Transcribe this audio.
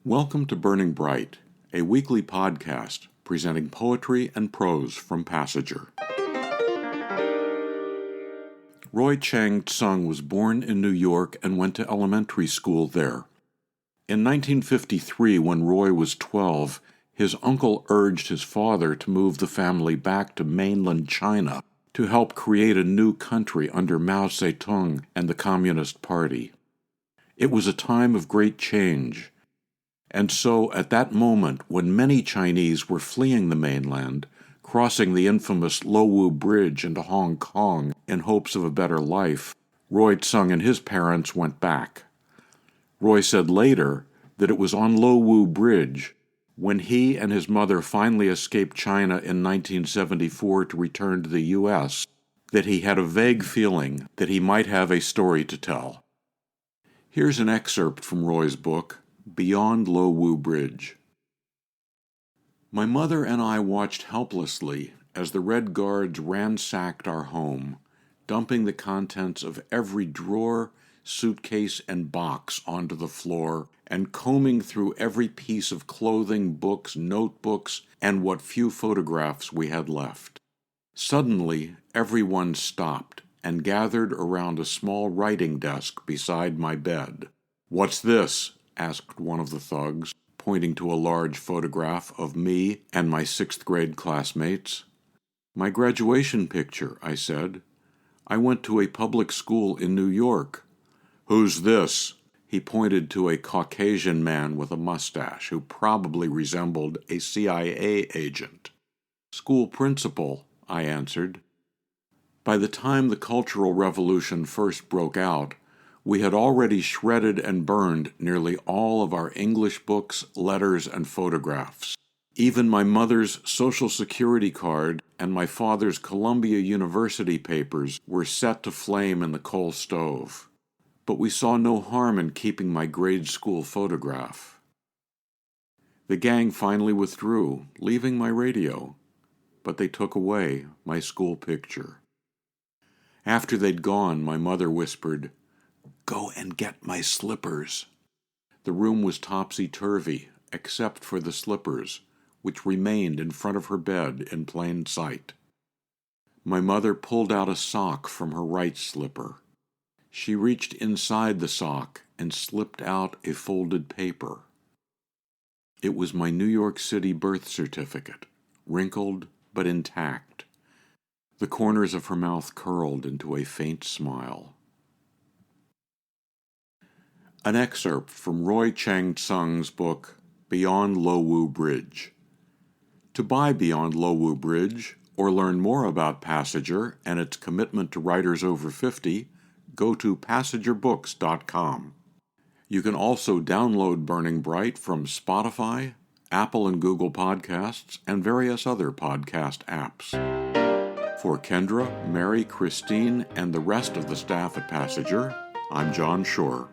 Welcome to Burning Bright, a weekly podcast presenting poetry and prose from Passager. Roy Chang Tsung was born in New York and went to elementary school there. In 1953, when Roy was 12, his uncle urged his father to move the family back to mainland China to help create a new country under Mao Zedong and the Communist Party. It was a time of great change. And so, at that moment, when many Chinese were fleeing the mainland, crossing the infamous Lo Wu Bridge into Hong Kong in hopes of a better life, Roy Tsung and his parents went back. Roy said later that it was on Lo Wu Bridge, when he and his mother finally escaped China in 1974 to return to the U.S., that he had a vague feeling that he might have a story to tell. Here's an excerpt from Roy's book, Beyond Lo Wu Bridge. My mother and I watched helplessly as the Red Guards ransacked our home, dumping the contents of every drawer, suitcase, and box onto the floor, and combing through every piece of clothing, books, notebooks, and what few photographs we had left. Suddenly, everyone stopped and gathered around a small writing desk beside my bed. "What's this?" asked one of the thugs, pointing to a large photograph of me and my sixth-grade classmates. "My graduation picture," I said. "I went to a public school in New York." "Who's this?" He pointed to a Caucasian man with a mustache who probably resembled a CIA agent. "School principal," I answered. By the time the Cultural Revolution first broke out, we had already shredded and burned nearly all of our English books, letters, and photographs. Even my mother's Social Security card and my father's Columbia University papers were set to flame in the coal stove. But we saw no harm in keeping my grade school photograph. The gang finally withdrew, leaving my radio, but they took away my school picture. After they'd gone, my mother whispered, "Go and get my slippers." The room was topsy-turvy, except for the slippers, which remained in front of her bed in plain sight. My mother pulled out a sock from her right slipper. She reached inside the sock and slipped out a folded paper. It was my New York City birth certificate, wrinkled but intact. The corners of her mouth curled into a faint smile. An excerpt from Roy Chang Tsung's book, Beyond Lo Wu Bridge. To buy Beyond Lo Wu Bridge, or learn more about Passager and its commitment to writers over 50, go to passagerbooks.com. You can also download Burning Bright from Spotify, Apple and Google Podcasts, and various other podcast apps. For Kendra, Mary, Christine, and the rest of the staff at Passager, I'm John Shore.